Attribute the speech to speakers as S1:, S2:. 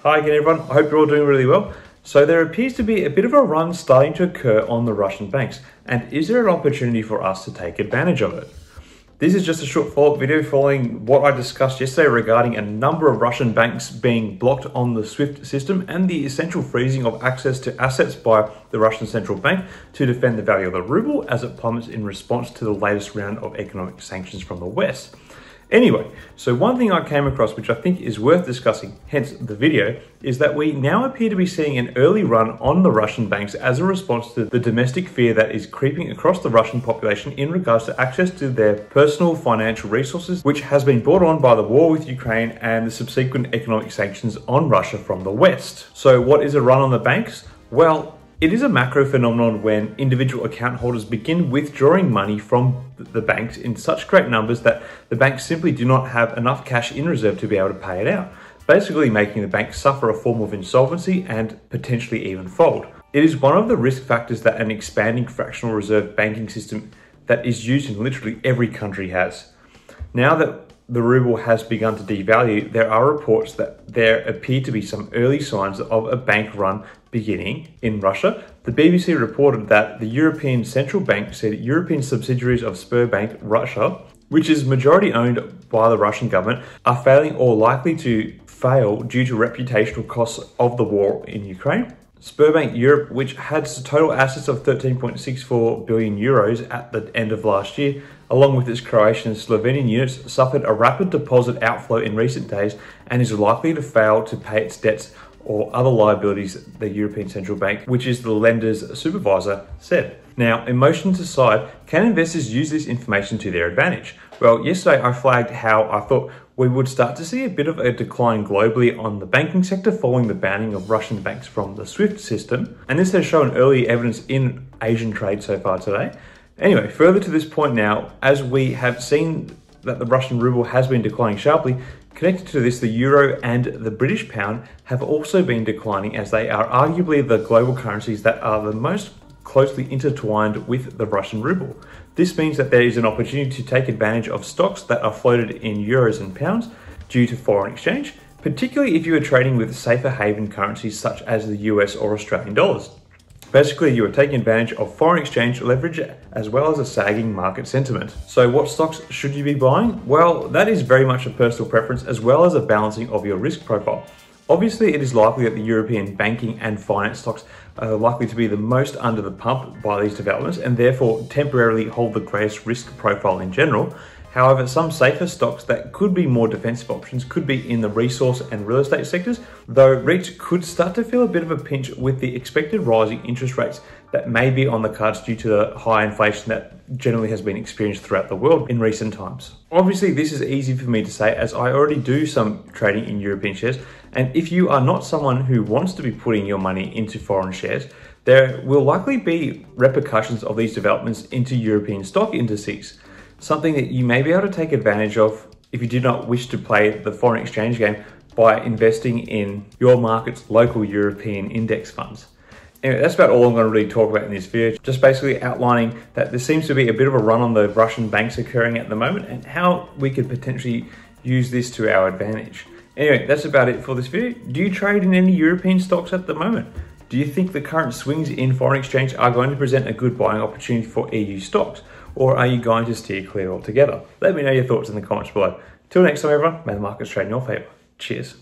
S1: Hi again everyone, I hope you're all doing really well. So there appears to be a bit of a run starting to occur on the Russian banks, and is there an opportunity for us to take advantage of it? This is just a short follow-up video following what I discussed yesterday regarding a number of Russian banks being blocked on the SWIFT system and the essential freezing of access to assets by the Russian central bank to defend the value of the ruble as it plummets in response to the latest round of economic sanctions from the West. Anyway, so one thing I came across which I think is worth discussing, hence the video, is that we now appear to be seeing an early run on the Russian banks as a response to the domestic fear that is creeping across the Russian population in regards to access to their personal financial resources, which has been brought on by the war with Ukraine and the subsequent economic sanctions on Russia from the West. So what is a run on the banks? Well, it is a macro phenomenon when individual account holders begin withdrawing money from the banks in such great numbers that the banks simply do not have enough cash in reserve to be able to pay it out, basically making the bank suffer a form of insolvency and potentially even fold. It is one of the risk factors that an expanding fractional reserve banking system that is used in literally every country has. Now that the ruble has begun to devalue, there are reports that there appear to be some early signs of a bank run beginning in Russia. The BBC reported that the European Central Bank said European subsidiaries of Sberbank Russia, which is majority owned by the Russian government, are failing or likely to fail due to reputational costs of the war in Ukraine. Sberbank Europe, which had total assets of 13.64 billion euros at the end of last year, along with its Croatian and Slovenian units, suffered a rapid deposit outflow in recent days and is likely to fail to pay its debts or other liabilities, the European Central Bank, which is the lender's supervisor, said. Now, emotions aside, can investors use this information to their advantage? Well, yesterday I flagged how I thought we would start to see a bit of a decline globally on the banking sector following the banning of Russian banks from the SWIFT system, and this has shown early evidence in Asian trade so far today. Anyway, further to this point now, as we have seen that the Russian ruble has been declining sharply, connected to this, the euro and the British pound have also been declining as they are arguably the global currencies that are the most closely intertwined with the Russian ruble. This means that there is an opportunity to take advantage of stocks that are floated in euros and pounds due to foreign exchange, particularly if you are trading with safer haven currencies such as the US or Australian dollars. Basically, you are taking advantage of foreign exchange leverage as well as a sagging market sentiment. So what stocks should you be buying? Well, that is very much a personal preference as well as a balancing of your risk profile. Obviously, it is likely that the European banking and finance stocks are likely to be the most under the pump by these developments and therefore temporarily hold the greatest risk profile in general. However, some safer stocks that could be more defensive options could be in the resource and real estate sectors, though REITs could start to feel a bit of a pinch with the expected rising interest rates that may be on the cards due to the high inflation that generally has been experienced throughout the world in recent times. Obviously, this is easy for me to say as I already do some trading in European shares, and if you are not someone who wants to be putting your money into foreign shares, there will likely be repercussions of these developments into European stock indices. Something that you may be able to take advantage of if you do not wish to play the foreign exchange game by investing in your market's local European index funds. Anyway, that's about all I'm going to really talk about in this video. Just basically outlining that there seems to be a bit of a run on the Russian banks occurring at the moment and how we could potentially use this to our advantage. Anyway, that's about it for this video. Do you trade in any European stocks at the moment? Do you think the current swings in foreign exchange are going to present a good buying opportunity for EU stocks? Or are you going to steer clear altogether? Let me know your thoughts in the comments below. Till next time everyone, may the markets trade in your favour. Cheers.